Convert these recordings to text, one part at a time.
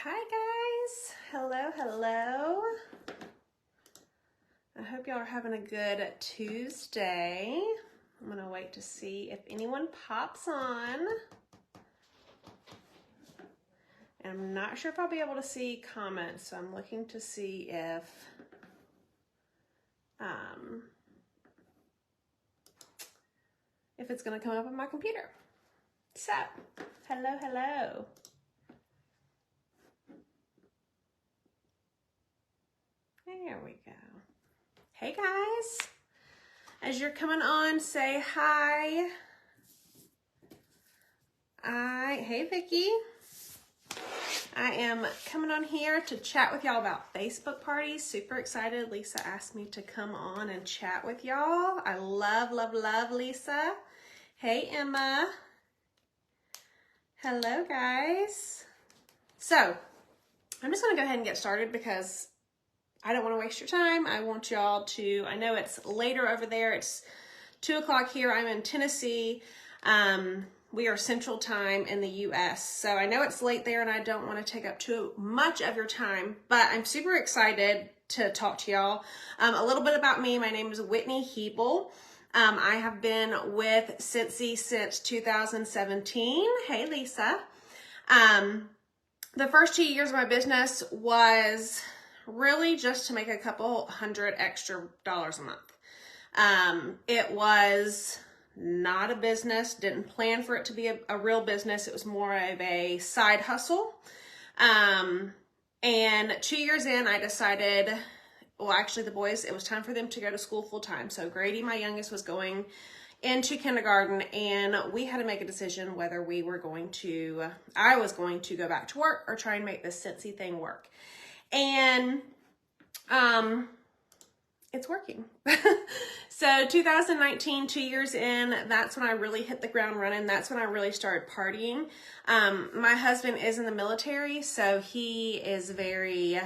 Hi guys, hello. I hope y'all are having a good Tuesday. I'm gonna wait to see if anyone pops on. And I'm not sure if I'll be able to see comments, so I'm looking to see if it's gonna come up on my computer. So, hello. There we go. Hey guys, as you're coming on, say hi. Hey Vicky. I am coming on here to chat with y'all about Facebook parties. Super excited. Lisa asked me to come on and chat with y'all. I love Lisa. Hey Emma. Hello guys. So I'm just gonna go ahead and get started because I don't want to waste your time. I want y'all to, I know it's later over there. It's 2 o'clock here. I'm in Tennessee. We are Central Time in the US. So I know it's late there and I don't want to take up too much of your time, but I'm super excited to talk to y'all. A little bit about me. My name is Whitney Hebel. I have been with Scentsy since 2017. Hey, Lisa. The first 2 years of my business was really just to make a couple $100 extra a month. It was not a business, didn't plan for it to be a real business. It was more of a side hustle. And 2 years in, I decided, well, actually the boys, it was time for them to go to school full time. So Grady, my youngest, was going into kindergarten and we had to make a decision whether I was going to go back to work or try and make this Scentsy thing work. And it's working. So 2019, 2 years in, that's when I really hit the ground running. That's when I really started partying. My husband is in the military, so he is very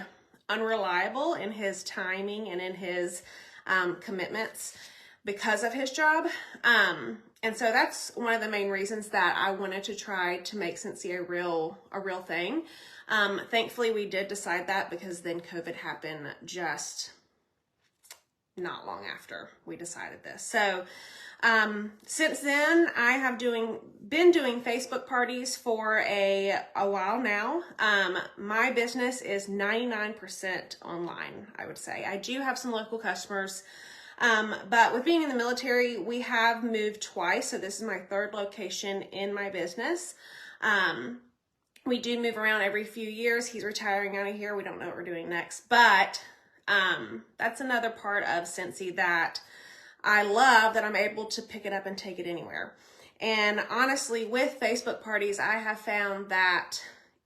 unreliable in his timing and in his commitments because of his job. And so that's one of the main reasons that I wanted to try to make Scentsy a real thing. Thankfully, we did decide that because then COVID happened just not long after we decided this. So since then, I have been doing Facebook parties for a while now. My business is 99% online, I would say. I do have some local customers, but with being in the military, we have moved twice. So this is my third location in my business. We do move around every few years. He's retiring out of here. We don't know what we're doing next, but that's another part of Scentsy that I love, that I'm able to pick it up and take it anywhere. And honestly, with Facebook parties, I have found that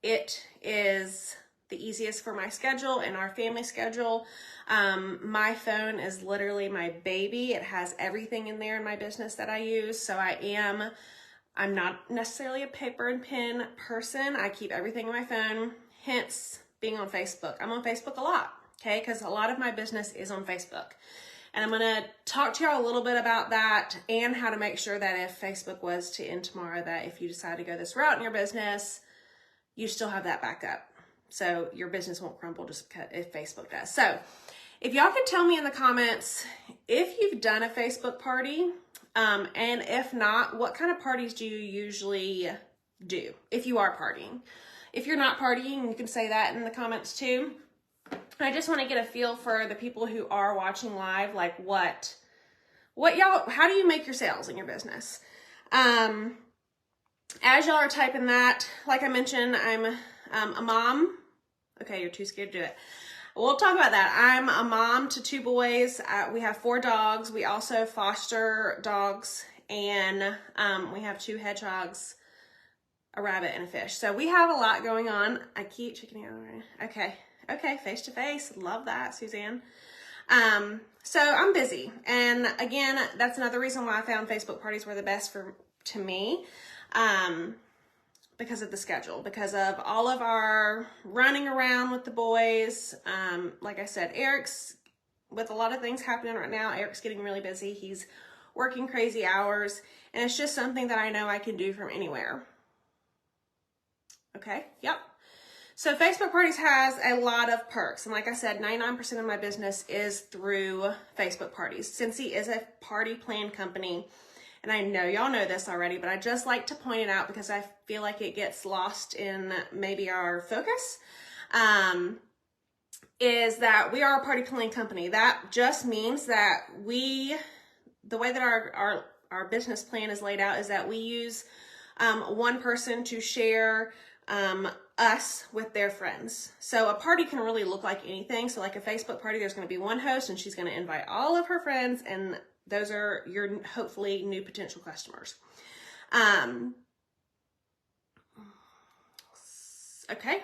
it is the easiest for my schedule and our family schedule. My phone is literally my baby. It has everything in there in my business that I use. So I'm not necessarily a paper and pen person. I keep everything in my phone, hence being on Facebook. I'm on Facebook a lot, okay? Because a lot of my business is on Facebook. And I'm gonna talk to y'all a little bit about that and how to make sure that if Facebook was to end tomorrow, that if you decide to go this route in your business, you still have that backup. So your business won't crumble just if Facebook does. So if y'all can tell me in the comments if you've done a Facebook party, and if not, what kind of parties do you usually do if you are partying? If you're not partying, you can say that in the comments too. I just want to get a feel for the people who are watching live, like what y'all, how do you make your sales in your business? As y'all are typing that, like I mentioned, I'm a mom. Okay, you're too scared to do it. We'll talk about that. I'm a mom to 2 boys. We have 4 dogs. We also foster dogs, and we have 2 hedgehogs, a rabbit, and a fish. So we have a lot going on. I keep checking out. Okay, face to face. Love that, Suzanne. So I'm busy, and again, that's another reason why I found Facebook parties were the best to me. Because of the schedule, because of all of our running around with the boys. Like I said, Eric's, with a lot of things happening right now, Eric's getting really busy. He's working crazy hours, and it's just something that I know I can do from anywhere. Okay, yep. So Facebook Parties has a lot of perks. And like I said, 99% of my business is through Facebook Parties. Scentsy is a party plan company. And I know y'all know this already, but I just like to point it out because I feel like it gets lost in maybe our focus. Is that we are a party plan company. That just means that the way that our business plan is laid out is that we use one person to share us with their friends. So a party can really look like anything. So like a Facebook party, there's going to be one host and she's going to invite all of her friends, and those are your hopefully new potential customers. Okay.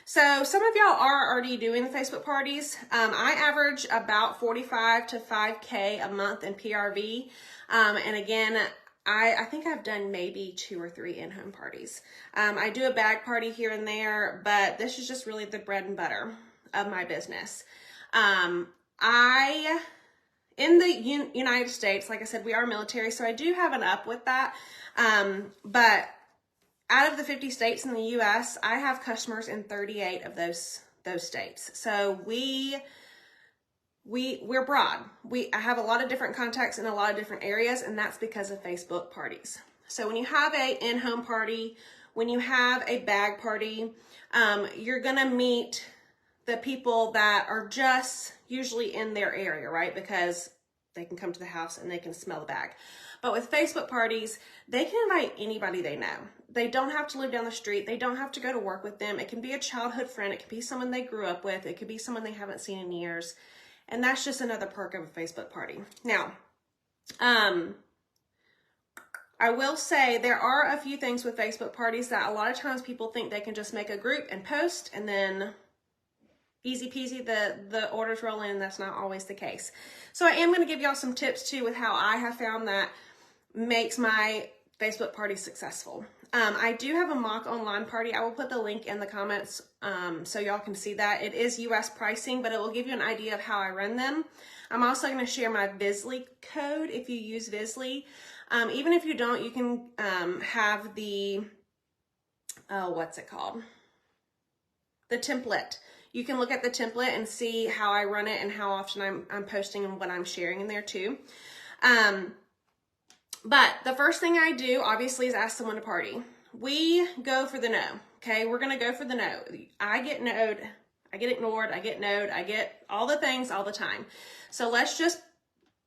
So some of y'all are already doing the Facebook parties. I average about 45 to 5K a month in PRV. And again, I think I've done maybe 2 or 3 in-home parties. I do a bag party here and there, but this is just really the bread and butter of my business. In the United States, like I said, we are military, so I do have an up with that. But out of the 50 states in the U.S., I have customers in 38 of those states. So we're broad. I have a lot of different contacts in a lot of different areas, and that's because of Facebook parties. So when you have a in-home party, when you have a bag party, you're gonna meet the people that are just usually in their area, right? Because they can come to the house and they can smell the bag. But with Facebook parties, they can invite anybody they know. They don't have to live down the street. They don't have to go to work with them. It can be a childhood friend. It can be someone they grew up with. It could be someone they haven't seen in years. And that's just another perk of a Facebook party. Now, I will say there are a few things with Facebook parties that a lot of times people think they can just make a group and post and then easy peasy, the orders roll in. That's not always the case. So I am going to give y'all some tips too with how I have found that makes my Facebook party successful. I do have a mock online party. I will put the link in the comments so y'all can see that. It is US pricing, but it will give you an idea of how I run them. I'm also going to share my Vizly code if you use Vizly. Even if you don't, you can have the, what's it called? The template. You can look at the template and see how I run it and how often I'm posting and what I'm sharing in there too. But the first thing I do, obviously, is ask someone to party. We go for the no, okay? We're going to go for the no. I get no'd, I get ignored, I get no'd, I get all the things all the time. So let's just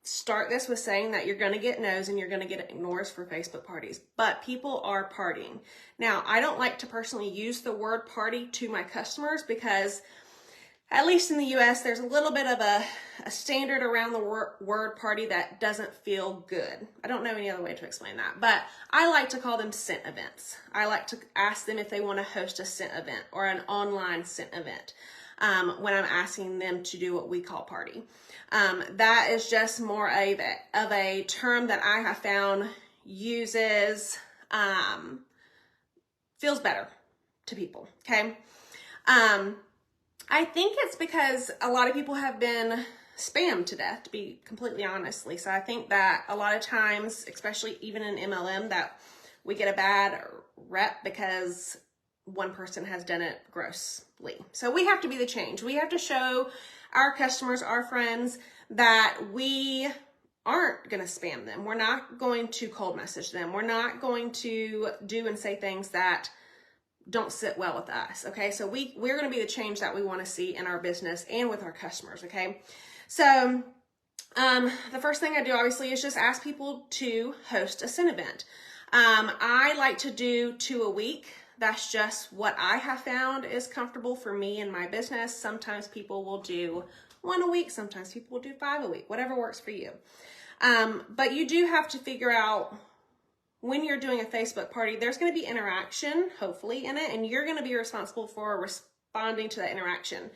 start this with saying that you're going to get no's and you're going to get ignores for Facebook parties. But people are partying. Now, I don't like to personally use the word party to my customers because at least in the US, there's a little bit of a standard around the word party that doesn't feel good. I don't know any other way to explain that, but I like to call them scent events. I like to ask them if they want to host a scent event or an online scent event when I'm asking them to do what we call party. That is just more of a term that I have found uses, feels better to people, okay? I think it's because a lot of people have been spammed to death, to be completely honestly. So I think that a lot of times, especially even in MLM, that we get a bad rep because one person has done it grossly. So we have to be the change. We have to show our customers, our friends, that we aren't going to spam them. We're not going to cold message them. We're not going to do and say things that don't sit well with us, okay? So we're going to be the change that we want to see in our business and with our customers, okay? So the first thing I do, obviously, is just ask people to host a scent event. I like to do 2 a week. That's just what I have found is comfortable for me and my business. Sometimes people will do 1 a week. Sometimes people will do 5 a week, whatever works for you. But you do have to figure out when you're doing a Facebook party, there's going to be interaction, hopefully, in it, and you're going to be responsible for responding to that interaction.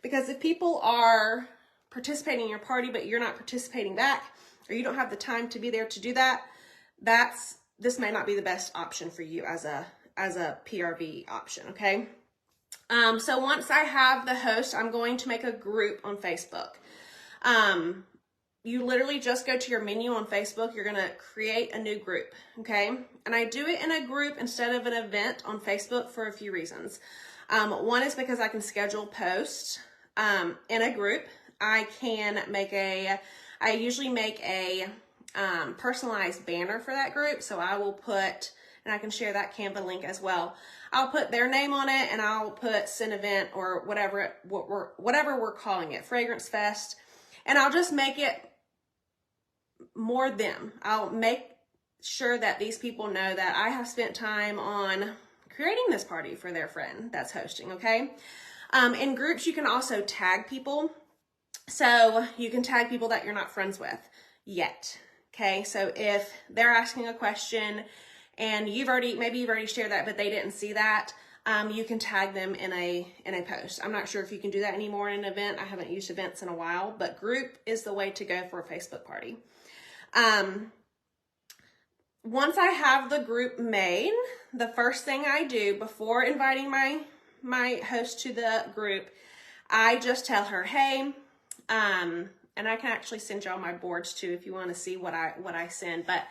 Because if people are participating in your party, but you're not participating back, or you don't have the time to be there to do that, this may not be the best option for you as a PRV option, okay? So once I have the host, I'm going to make a group on Facebook. you literally just go to your menu on Facebook. You're going to create a new group, okay? And I do it in a group instead of an event on Facebook for a few reasons. One is because I can schedule posts in a group. I usually make a personalized banner for that group. So I will put, and I can share that Canva link as well. I'll put their name on it, and I'll put Scent Event or whatever we're calling it, Fragrance Fest. And I'll just make it more them. I'll make sure that these people know that I have spent time on creating this party for their friend that's hosting, okay? In groups, you can also tag people. So you can tag people that you're not friends with yet, okay? So if they're asking a question and maybe you've already shared that, but they didn't see that, you can tag them in a post. I'm not sure if you can do that anymore in an event. I haven't used events in a while, but group is the way to go for a Facebook party. Once I have the group made, the first thing I do before inviting my host to the group, I just tell her, hey, and I can actually send y'all my boards too if you want to see what I send, but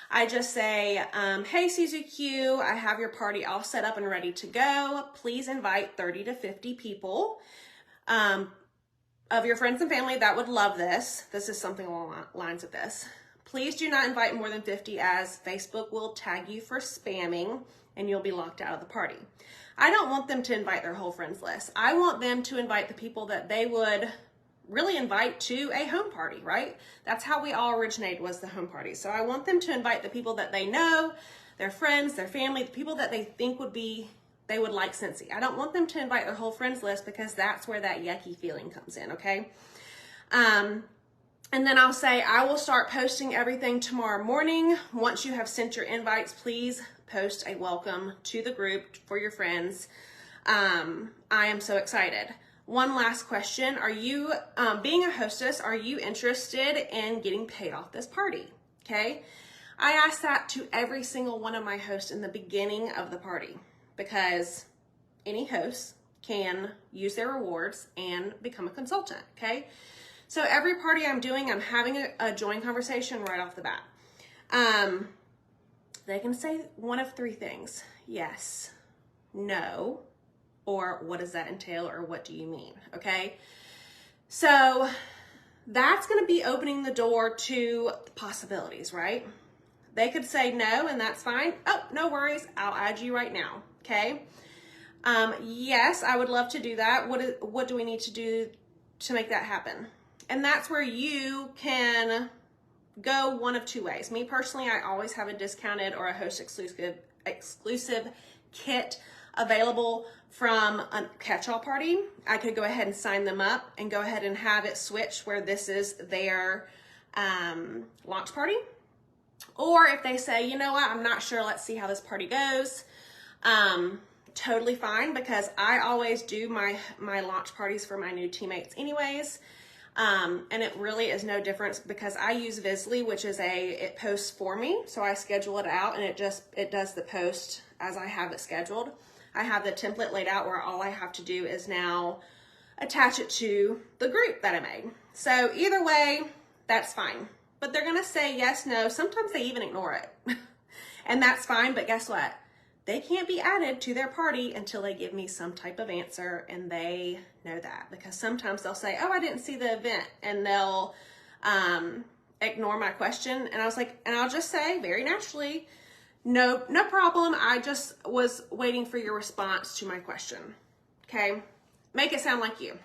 I just say, hey, CZQ, I have your party all set up and ready to go. Please invite 30 to 50 people of your friends and family that would love this. This is something along the lines of this. Please do not invite more than 50 as Facebook will tag you for spamming and you'll be locked out of the party. I don't want them to invite their whole friends list. I want them to invite the people that they would really invite to a home party, right? That's how we all originated, was the home party. So I want them to invite the people that they know, their friends, their family, the people that they think they would like Scentsy. I don't want them to invite their whole friends list because that's where that yucky feeling comes in, okay? And then I'll say, I will start posting everything tomorrow morning. Once you have sent your invites, please post a welcome to the group for your friends. I am so excited. One last question. Are you, being a hostess, are you interested in getting paid off this party? Okay. I ask that to every single one of my hosts in the beginning of the party because any host can use their rewards and become a consultant. Okay. So every party I'm doing, I'm having a join conversation right off the bat. They can say one of three things. Yes, no, or what does that entail, or what do you mean, okay? So that's gonna be opening the door to possibilities, right? They could say no, and that's fine. Oh, no worries, I'll add you right now, okay? Yes, I would love to do that. What do we need to do to make that happen? And that's where you can go one of two ways. Me personally, I always have a discounted or a host exclusive kit available from a catch-all party. I could go ahead and sign them up and go ahead and have it switch where this is their launch party. Or if they say, you know what, I'm not sure, let's see how this party goes. Totally fine, because I always do my launch parties for my new teammates anyways. And it really is no difference because I use Visly, which is it posts for me. So I schedule it out and it does the post as I have it scheduled. I have the template laid out where all I have to do is now attach it to the group that I made. So either way, that's fine. But they're going to say yes, no. Sometimes they even ignore it. And that's fine. But guess what? They can't be added to their party until they give me some type of answer, and they know that because sometimes they'll say, oh, I didn't see the event, and they'll ignore my question. And I'll just say very naturally, no problem. I just was waiting for your response to my question. Okay. Make it sound like you.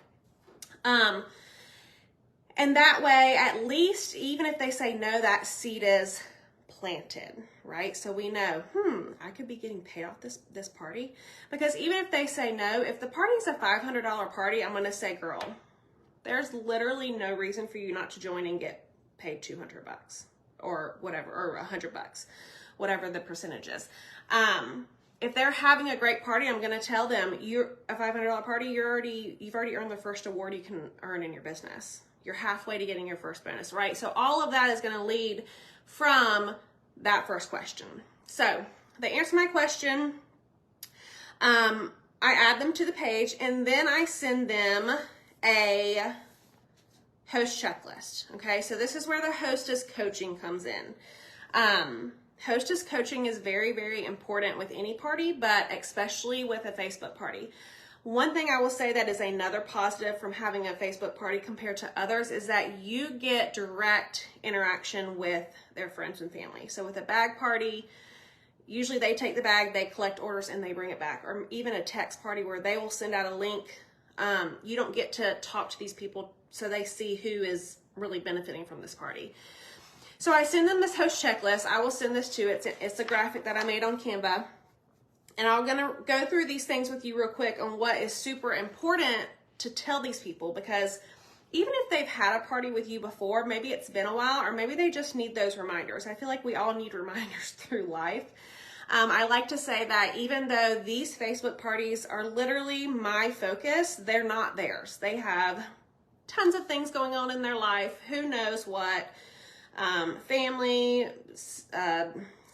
And that way, at least, even if they say no, that seed is planted, right? So we know, I could be getting paid off this party. Because even if they say no, if the party's a $500 party, I'm going to say, girl, there's literally no reason for you not to join and get paid $200 or whatever, or $100, whatever the percentage is. If they're having a great party, I'm going to tell them, you're a $500 party, you've already earned the first award you can earn in your business. You're halfway to getting your first bonus, right? So all of that is going to lead from that first question. So they answer my question. I add them to the page, and then I send them a host checklist. Okay, so this is where the hostess coaching comes in. Hostess coaching is very, very important with any party, but especially with a Facebook party. One thing I will say that is another positive from having a Facebook party compared to others is that you get direct interaction with their friends and family. So with a bag party, usually they take the bag, they collect orders, and they bring it back. Or even a text party where they will send out a link. You don't get to talk to these people so they see who is really benefiting from this party. So I send them this host checklist. I will send this to it's a graphic that I made on Canva. And I'm gonna go through these things with you real quick on what is super important to tell these people, because even if they've had a party with you before, maybe it's been a while, or maybe they just need those reminders. I feel like we all need reminders through life. I like to say that even though these Facebook parties are literally my focus, they're not theirs. They have tons of things going on in their life. Who knows what? Family,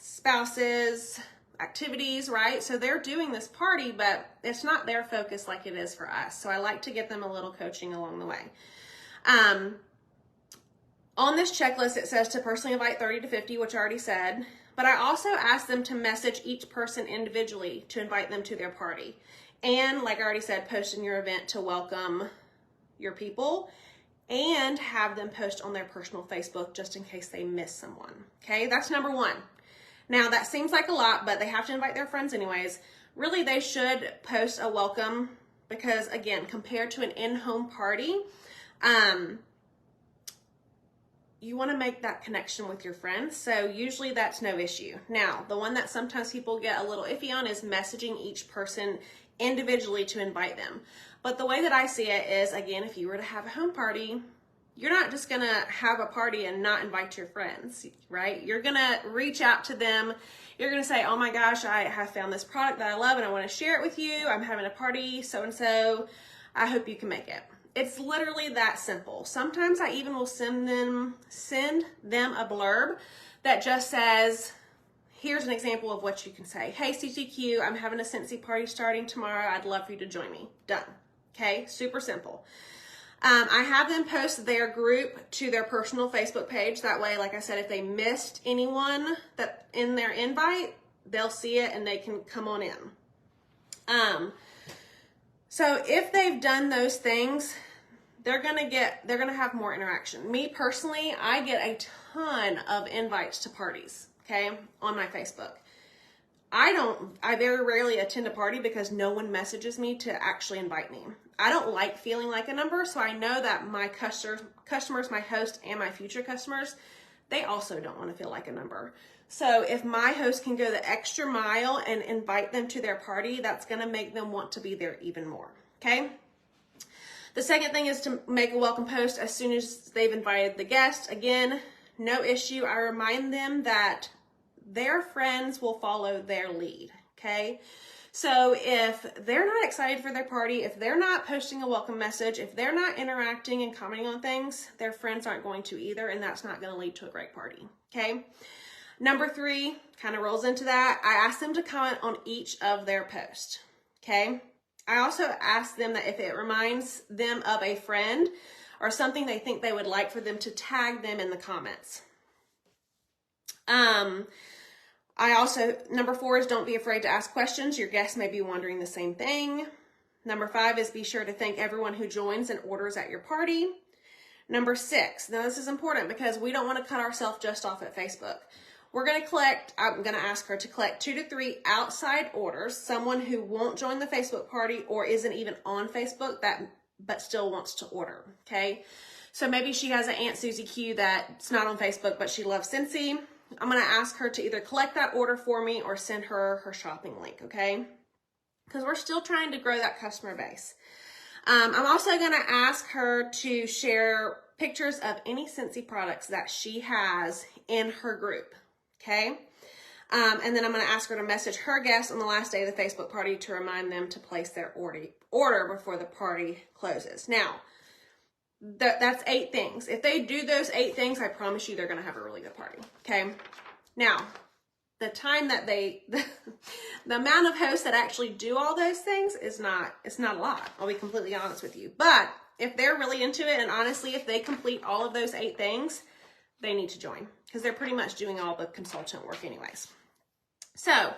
spouses, activities, right? So they're doing this party, but it's not their focus like it is for us. So I like to get them a little coaching along the way. On this checklist, it says to personally invite 30 to 50, which I already said, but I also ask them to message each person individually to invite them to their party. And like I already said, post in your event to welcome your people, and have them post on their personal Facebook just in case they miss someone. Okay, that's number one. Now that seems like a lot, but they have to invite their friends anyways. Really, they should post a welcome because, again, compared to an in-home party, you want to make that connection with your friends. So usually that's no issue. Now, the one that sometimes people get a little iffy on is messaging each person individually to invite them. But the way that I see it is, again, if you were to have a home party, you're not just going to have a party and not invite your friends, right? You're going to reach out to them. You're going to say, oh my gosh, I have found this product that I love and I want to share it with you. I'm having a party, so-and-so. I hope you can make it. It's literally that simple. Sometimes I even will send them a blurb that just says, here's an example of what you can say. Hey, CTQ, I'm having a Scentsy party starting tomorrow. I'd love for you to join me. Done. Okay, super simple. I have them post their group to their personal Facebook page. That way, like I said, if they missed anyone that in their invite, they'll see it and they can come on in. So if they've done those things, they're gonna have more interaction. Me personally, I get a ton of invites to parties, okay, on my Facebook. I very rarely attend a party because no one messages me to actually invite me. I don't like feeling like a number, so I know that my customers, my host, and my future customers, they also don't want to feel like a number. So if my host can go the extra mile and invite them to their party, that's going to make them want to be there even more, okay? The second thing is to make a welcome post as soon as they've invited the guest. Again, no issue. I remind them that their friends will follow their lead, okay? So if they're not excited for their party, if they're not posting a welcome message, if they're not interacting and commenting on things, their friends aren't going to either, and that's not going to lead to a great party, okay? Number 3 kind of rolls into that. I ask them to comment on each of their posts, okay? I also ask them that if it reminds them of a friend or something they think they would like for them to tag them in the comments. Number 4 is don't be afraid to ask questions. Your guests may be wondering the same thing. Number 5 is be sure to thank everyone who joins and orders at your party. Number 6, now this is important because we don't want to cut ourselves just off at Facebook. I'm going to ask her to collect 2 to 3 outside orders, someone who won't join the Facebook party or isn't even on Facebook but still wants to order, okay? So maybe she has an Aunt Susie Q that's not on Facebook, but she loves Scentsy. I'm going to ask her to either collect that order for me or send her shopping link, okay? Because we're still trying to grow that customer base. I'm also going to ask her to share pictures of any Scentsy products that she has in her group, okay? And then I'm going to ask her to message her guests on the last day of the Facebook party to remind them to place their order before the party closes. Now, that's 8 things. If they do those 8 things, I promise you they're going to have a really good party, okay? Now, the time that the amount of hosts that actually do all those things it's not a lot. I'll be completely honest with you. But if they're really into it, and honestly, if they complete all of those 8 things, they need to join because they're pretty much doing all the consultant work anyways. So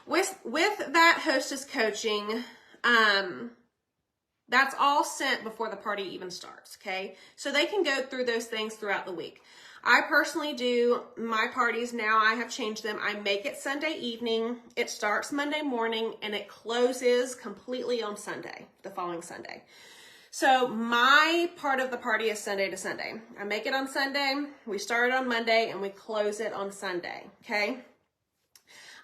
with that hostess coaching, that's all sent before the party even starts, okay? So they can go through those things throughout the week. I personally do my parties now. I have changed them. I make it Sunday evening. It starts Monday morning and it closes completely on Sunday, the following Sunday. So my part of the party is Sunday to Sunday. I make it on Sunday, we start it on Monday, and we close it on Sunday, okay?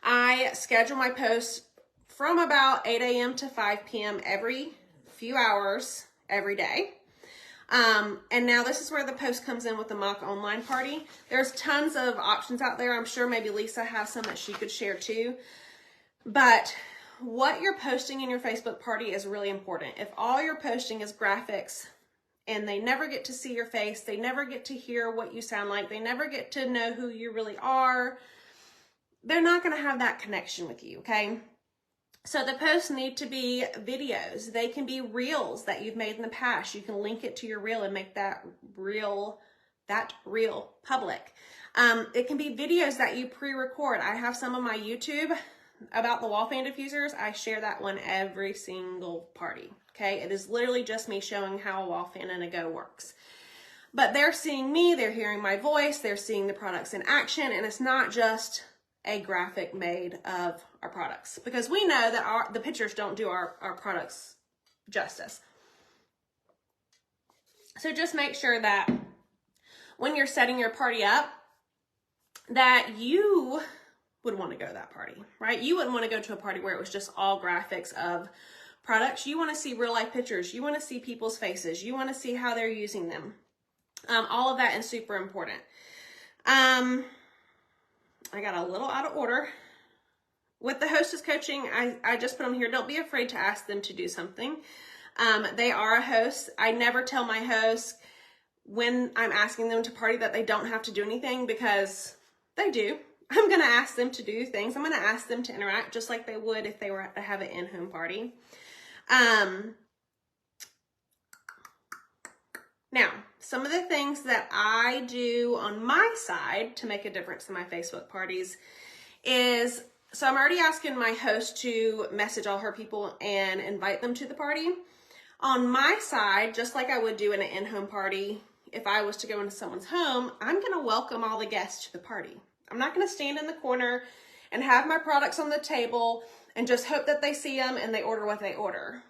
I schedule my posts from about 8 a.m. to 5 p.m. every few hours, every day. And now this is where the post comes in with the mock online party. There's tons of options out there. I'm sure maybe Lisa has some that she could share too. But what you're posting in your Facebook party is really important. If all you're posting is graphics and they never get to see your face, they never get to hear what you sound like, they never get to know who you really are, they're not going to have that connection with you, okay? So the posts need to be videos. They can be reels that you've made in the past. You can link it to your reel and make that reel public. It can be videos that you pre-record. I have some on my YouTube about the wall fan diffusers. I share that one every single party, okay? It is literally just me showing how a wall fan and a go works. But they're seeing me, they're hearing my voice, they're seeing the products in action, and it's not just a graphic made of our products, because we know that the pictures don't do our products justice. So just make sure that when you're setting your party up, that you would want to go to that party, right? You wouldn't want to go to a party where it was just all graphics of products. You want to see real life pictures. You want to see people's faces. You want to see how they're using them. All of that is super important. I got a little out of order. With the hostess coaching, I just put them here. Don't be afraid to ask them to do something. They are a host. I never tell my hosts when I'm asking them to party that they don't have to do anything, because they do. I'm going to ask them to do things. I'm going to ask them to interact just like they would if they were to have an in-home party. Now, some of the things that I do on my side to make a difference in my Facebook parties is, so I'm already asking my host to message all her people and invite them to the party. On my side, just like I would do in an in-home party, if I was to go into someone's home, I'm going to welcome all the guests to the party. I'm not going to stand in the corner and have my products on the table and just hope that they see them and they order what they order,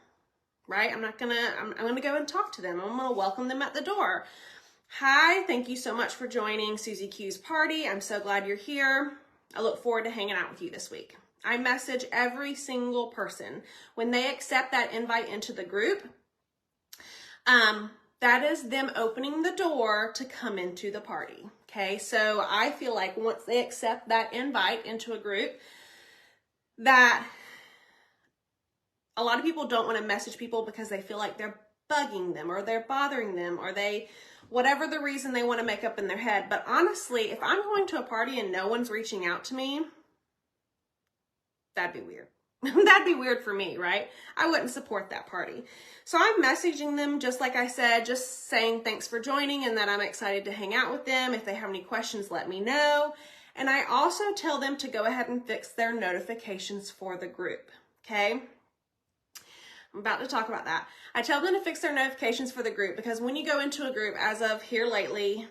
right? I'm going to go and talk to them. I'm going to welcome them at the door. Hi, thank you so much for joining Susie Q's party. I'm so glad you're here. I look forward to hanging out with you this week. I message every single person. When they accept that invite into the group, that is them opening the door to come into the party. Okay, so I feel like once they accept that invite into a group, that a lot of people don't want to message people because they feel like they're bugging them or they're bothering them, or whatever the reason they want to make up in their head. But honestly, if I'm going to a party and no one's reaching out to me, that'd be weird. That'd be weird for me, right? I wouldn't support that party. So I'm messaging them, just like I said, just saying thanks for joining and that I'm excited to hang out with them. If they have any questions, let me know. And I also tell them to go ahead and fix their notifications for the group, okay? I'm about to talk about that. I tell them to fix their notifications for the group, because when you go into a group, as of here lately,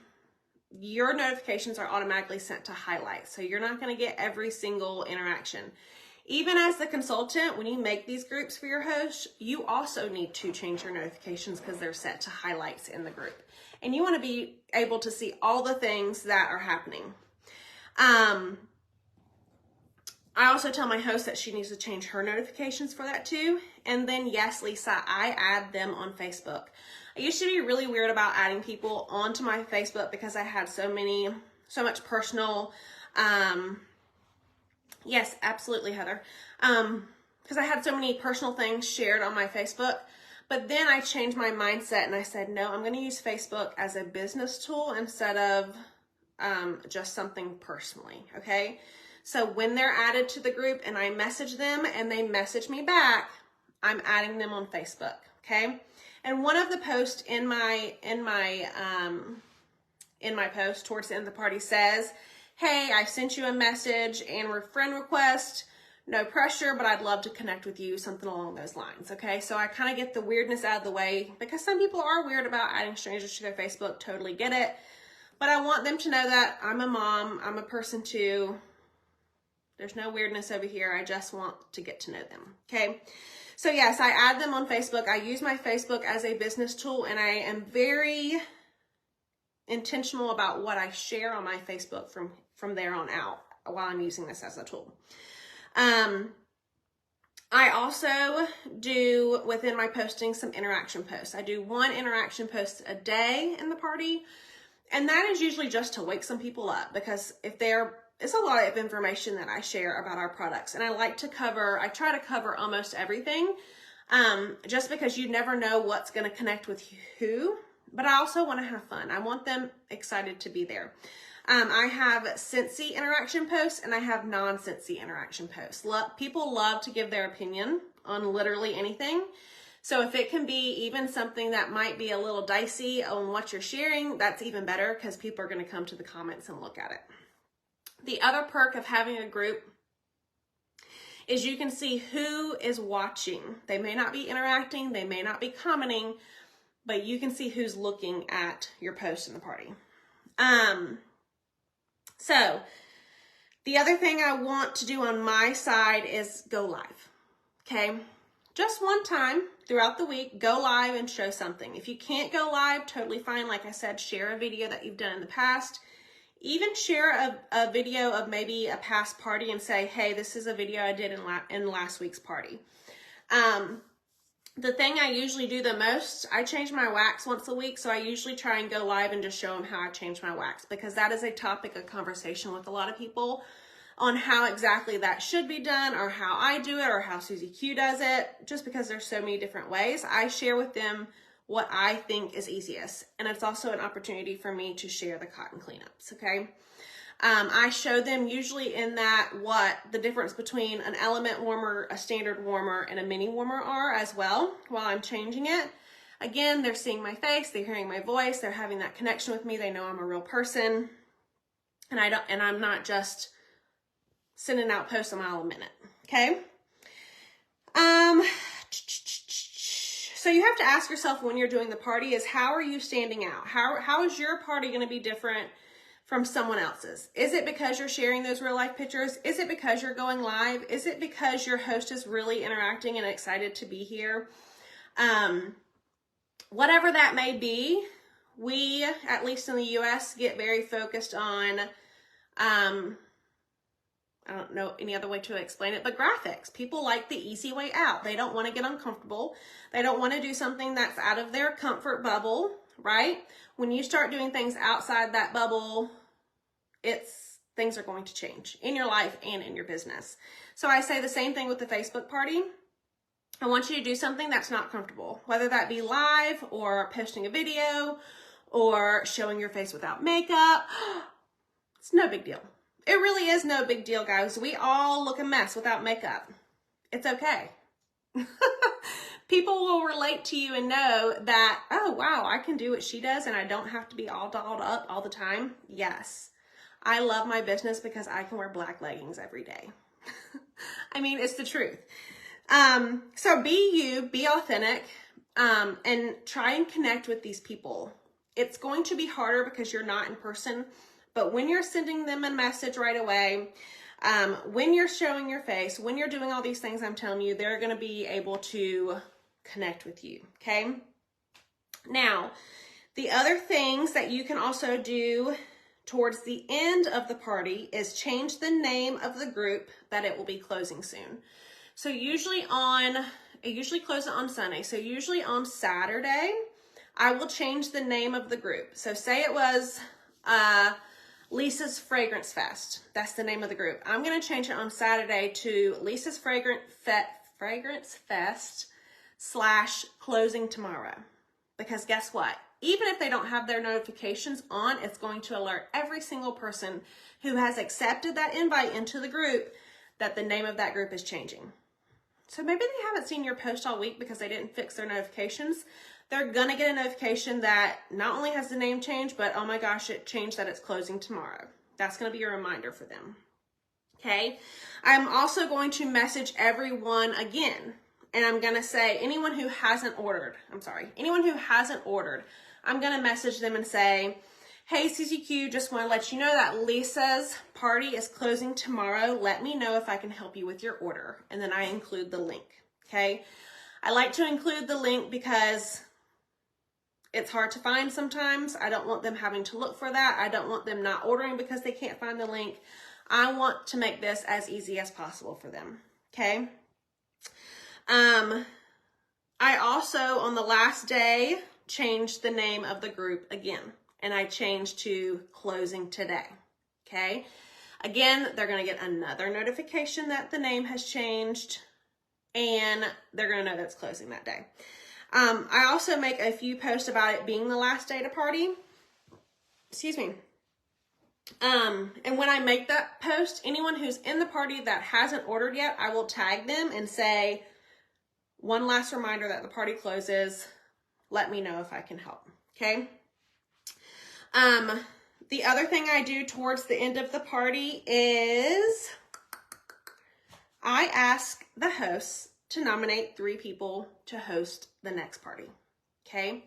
your notifications are automatically sent to highlights. So you're not going to get every single interaction. Even as the consultant, when you make these groups for your host, you also need to change your notifications because they're set to highlights in the group. And you want to be able to see all the things that are happening. I also tell my host that she needs to change her notifications for that too. And then, yes, Lisa, I add them on Facebook. I used to be really weird about adding people onto my Facebook because I had so much personal, yes, absolutely, Heather. Because I had so many personal things shared on my Facebook. But then I changed my mindset and I said, no, I'm going to use Facebook as a business tool instead of just something personally, okay? So when they're added to the group and I message them and they message me back, I'm adding them on Facebook, okay? And one of the posts in my post towards the end of the party says, hey, I sent you a message and friend request, no pressure, but I'd love to connect with you, something along those lines, okay? So I kind of get the weirdness out of the way, because some people are weird about adding strangers to their Facebook, totally get it. But I want them to know that I'm a mom, I'm a person too. There's no weirdness over here. I just want to get to know them, okay? So yes, I add them on Facebook. I use my Facebook as a business tool, and I am very intentional about what I share on my Facebook from there on out while I'm using this as a tool. I also do, within my posting, some interaction posts. I do one interaction post a day in the party, and that is usually just to wake some people up, because it's a lot of information that I share about our products, and I try to cover almost everything, just because you never know what's going to connect with who, but I also want to have fun. I want them excited to be there. I have Scentsy interaction posts, and I have non-Scentsy interaction posts. People love to give their opinion on literally anything. So if it can be even something that might be a little dicey on what you're sharing, that's even better, because people are going to come to the comments and look at it. The other perk of having a group is you can see who is watching. They may not be interacting, they may not be commenting, but you can see who's looking at your post in the party. So the other thing I want to do on my side is go live, okay? Just one time throughout the week, go live and show something. If you can't go live, totally fine. Like I said, share a video that you've done in the past. Even share a video of maybe a past party and say, hey, this is a video I did in last week's party. The thing I usually do the most, I change my wax once a week, so I usually try and go live and just show them how I change my wax, because that is a topic of conversation with a lot of people on how exactly that should be done, or how I do it, or how Susie Q does it, just because there's so many different ways. I share with them what I think is easiest, and it's also an opportunity for me to share the cotton cleanups, okay? I show them usually in that what the difference between an element warmer, a standard warmer, and a mini warmer are as well while I'm changing it. Again, they're seeing my face, they're hearing my voice, they're having that connection with me, they know I'm a real person, and I'm not just sending out posts a mile a minute, okay? So you have to ask yourself when you're doing the party is, how are you standing out? How is your party going to be different from someone else's? Is it because you're sharing those real life pictures? Is it because you're going live? Is it because your host is really interacting and excited to be here? Whatever that may be, we, at least in the US, get very focused on, I don't know any other way to explain it, but graphics. People like the easy way out. They don't want to get uncomfortable. They don't want to do something that's out of their comfort bubble, right? When you start doing things outside that bubble, things are going to change in your life and in your business. So I say the same thing with the Facebook party. I want you to do something that's not comfortable, whether that be live or posting a video or showing your face without makeup. It's no big deal. It really is no big deal, guys. We all look a mess without makeup. It's okay. People will relate to you and know that, oh, wow, I can do what she does and I don't have to be all dolled up all the time. Yes. I love my business because I can wear black leggings every day. I mean, it's the truth. So be you, be authentic, and try and connect with these people. It's going to be harder because you're not in person, but when you're sending them a message right away, when you're showing your face, when you're doing all these things I'm telling you, they're going to be able to connect with you, okay? Now, the other things that you can also do towards the end of the party is change the name of the group that it will be closing soon. So usually it usually closes on Sunday. So usually on Saturday, I will change the name of the group. So say it was Lisa's Fragrance Fest. That's the name of the group. I'm going to change it on Saturday to Lisa's Fragrance Fest / closing tomorrow. Because guess what? Even if they don't have their notifications on, it's going to alert every single person who has accepted that invite into the group that the name of that group is changing. So maybe they haven't seen your post all week because they didn't fix their notifications. They're gonna get a notification that not only has the name changed, but oh my gosh, it changed that it's closing tomorrow. That's gonna be a reminder for them. Okay, I'm also going to message everyone again, and I'm gonna say anyone who hasn't ordered, I'm gonna message them and say, hey CCQ, just wanna let you know that Lisa's party is closing tomorrow. Let me know if I can help you with your order. And then I include the link, okay? I like to include the link because it's hard to find sometimes. I don't want them having to look for that. I don't want them not ordering because they can't find the link. I want to make this as easy as possible for them, okay? I also, on the last day, changed the name of the group again, and I changed to closing today, okay? Again, they're gonna get another notification that the name has changed, and they're gonna know that's closing that day. I also make a few posts about it being the last day to party. Excuse me. And when I make that post, anyone who's in the party that hasn't ordered yet, I will tag them and say, one last reminder that the party closes. Let me know if I can help, okay? The other thing I do towards the end of the party is I ask the hosts to nominate 3 people to host the next party, okay?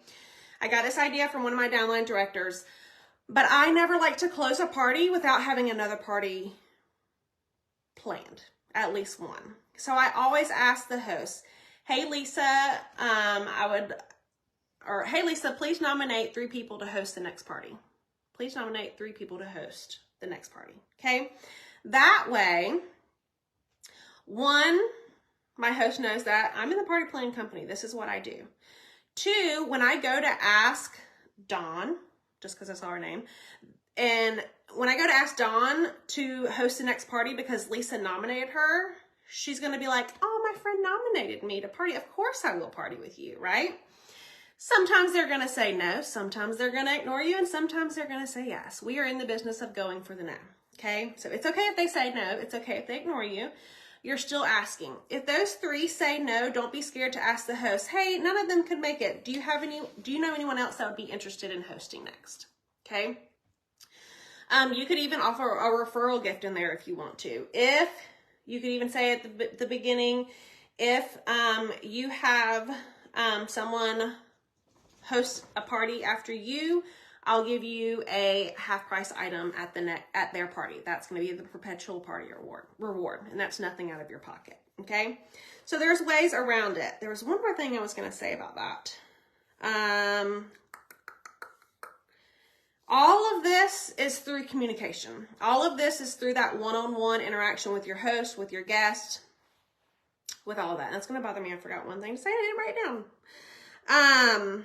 I got this idea from one of my downline directors, but I never like to close a party without having another party planned, at least one. So I always ask the host, hey Lisa, hey Lisa, please nominate 3 people to host the next party. Please nominate 3 people to host the next party, okay? That way, 1, my host knows that I'm in the party planning company. This is what I do. 2, when I go to ask Dawn, just because I saw her name, and when I go to ask Dawn to host the next party because Lisa nominated her, she's going to be like, oh, my friend nominated me to party. Of course I will party with you, right? Sometimes they're going to say no. Sometimes they're going to ignore you. And sometimes they're going to say yes. We are in the business of going for the no. Okay? So it's okay if they say no. It's okay if they ignore you. You're still asking. If those 3 say no, don't be scared to ask the host, hey, none of them could make it. Do you know anyone else that would be interested in hosting next? Okay? You could even offer a referral gift in there if you want to. If you could even say at the beginning, if you have someone host a party after you, I'll give you a half-price item at their party. That's going to be the perpetual party reward, and that's nothing out of your pocket, okay? So there's ways around it. There was one more thing I was going to say about that. All of this is through communication. All of this is through that one-on-one interaction with your host, with your guest, with all of that. And that's going to bother me. I forgot one thing to say. I didn't write it down.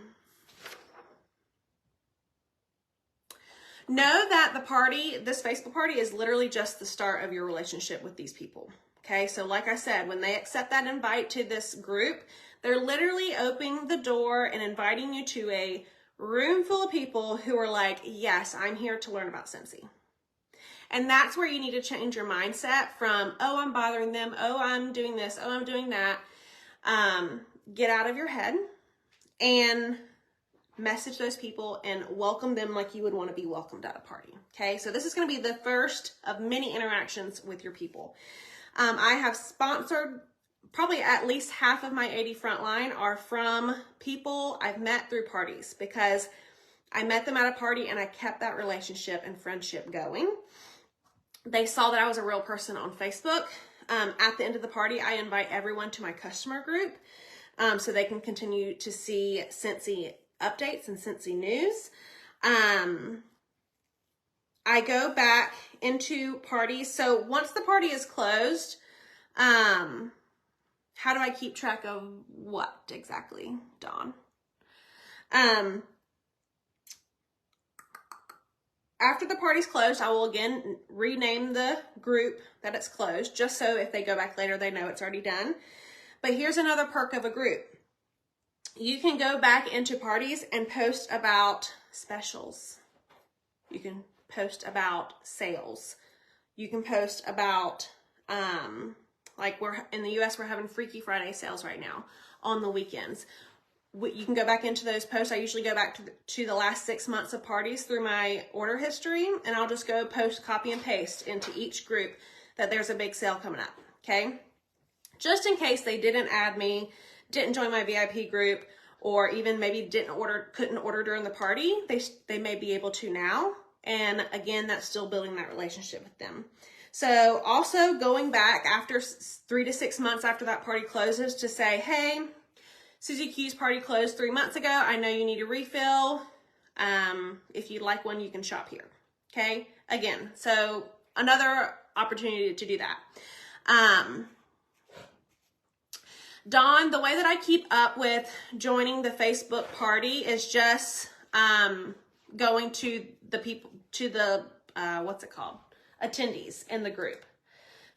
Know that the party, this Facebook party, is literally just the start of your relationship with these people. Okay, so like I said, when they accept that invite to this group, they're literally opening the door and inviting you to a room full of people who are like, yes, I'm here to learn about Scentsy. And that's where you need to change your mindset from, oh, I'm bothering them, oh, I'm doing this, oh, I'm doing that. Get out of your head and message those people and welcome them like you would want to be welcomed at a party. Okay, so this is going to be the first of many interactions with your people. I have sponsored probably at least half of my 80 frontline are from people I've met through parties, because I met them at a party and I kept that relationship and friendship going. They saw that I was a real person on Facebook. At the end of the party, I invite everyone to my customer group so they can continue to see Scentsy updates and Scentsy news. I go back into parties. So once the party is closed, how do I keep track of what exactly, Dawn? After the party's closed, I will again rename the group that it's closed, just so if they go back later, they know it's already done. But here's another perk of a group. You can go back into parties and post about specials. You can post about sales. You can post about Like we're in the US, we're having Freaky Friday sales right now on the weekends. You can go back into those posts. I usually go back to the last 6 months of parties through my order history, and I'll just go post, copy and paste into each group that there's a big sale coming up, okay? Just in case they didn't add me, didn't join my VIP group, or even maybe couldn't order during the party, they may be able to now. And again, that's still building that relationship with them. So also going back after 3 to 6 months after that party closes to say, hey, Susie Q's party closed 3 months ago. I know you need a refill. If you'd like one, you can shop here. Okay. Again, so another opportunity to do that. Dawn, the way that I keep up with joining the Facebook party is just going to the people, to the, what's it called? Attendees in the group.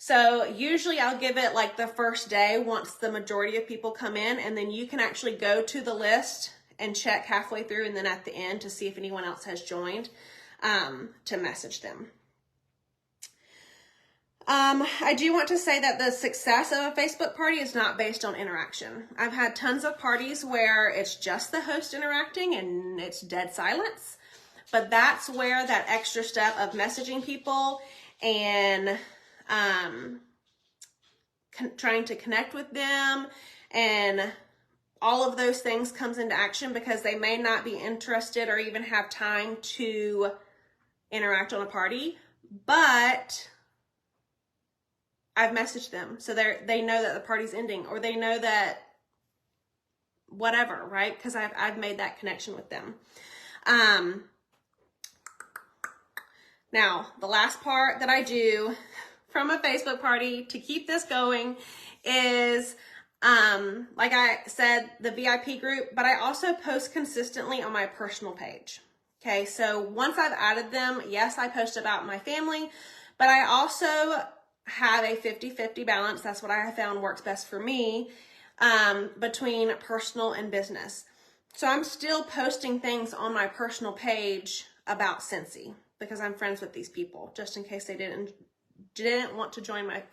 So usually I'll give it like the first day once the majority of people come in, and then you can actually go to the list and check halfway through and then at the end to see if anyone else has joined, to message them. I do want to say that the success of a Facebook party is not based on interaction. I've had tons of parties where it's just the host interacting and it's dead silence, but that's where that extra step of messaging people and trying to connect with them and all of those things comes into action, because they may not be interested or even have time to interact on a party, but I've messaged them. So they know that the party's ending, or they know that whatever, right? Because I've made that connection with them. Now, the last part that I do from a Facebook party to keep this going is, like I said, the VIP group, but I also post consistently on my personal page. Okay, so once I've added them, yes, I post about my family, but I also have a 50-50 balance. That's what I have found works best for me, between personal and business. So I'm still posting things on my personal page about Scentsy because I'm friends with these people, just in case they didn't want to join my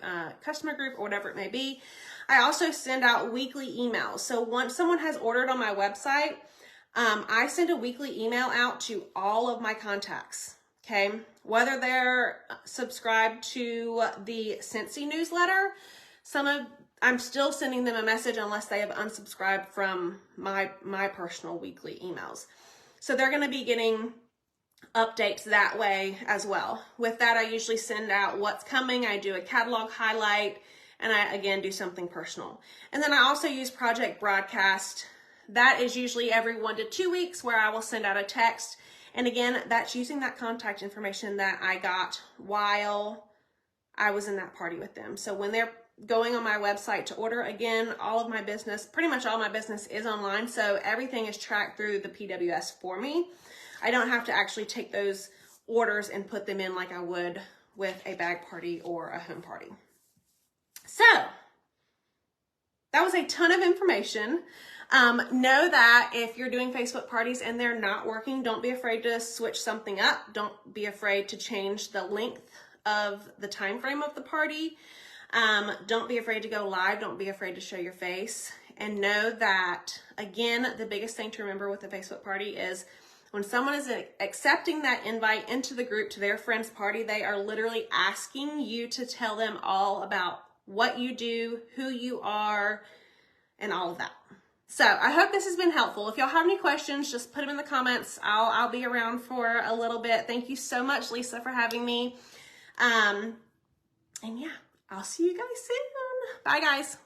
customer group or whatever it may be. I also send out weekly emails. So once someone has ordered on my website, I send a weekly email out to all of my contacts, okay? Whether they're subscribed to the Scentsy newsletter, I'm still sending them a message unless they have unsubscribed from my personal weekly emails. So they're gonna be getting updates that way as well. With that, I usually send out what's coming. I do a catalog highlight, and I, again, do something personal. And then I also use Project Broadcast. That is usually every 1 to 2 weeks where I will send out a text. And again, that's using that contact information that I got while I was in that party with them. So when they're going on my website to order, again, all of my business, pretty much all my business is online. So everything is tracked through the PWS for me. I don't have to actually take those orders and put them in like I would with a bag party or a home party. So that was a ton of information. Know that if you're doing Facebook parties and they're not working, don't be afraid to switch something up. Don't be afraid to change the length of the time frame of the party. Don't be afraid to go live. Don't be afraid to show your face. And know that, again, the biggest thing to remember with a Facebook party is when someone is accepting that invite into the group to their friend's party, they are literally asking you to tell them all about what you do, who you are, and all of that. So I hope this has been helpful. If y'all have any questions, just put them in the comments. I'll be around for a little bit. Thank you so much, Lisa, for having me. And yeah, I'll see you guys soon. Bye, guys.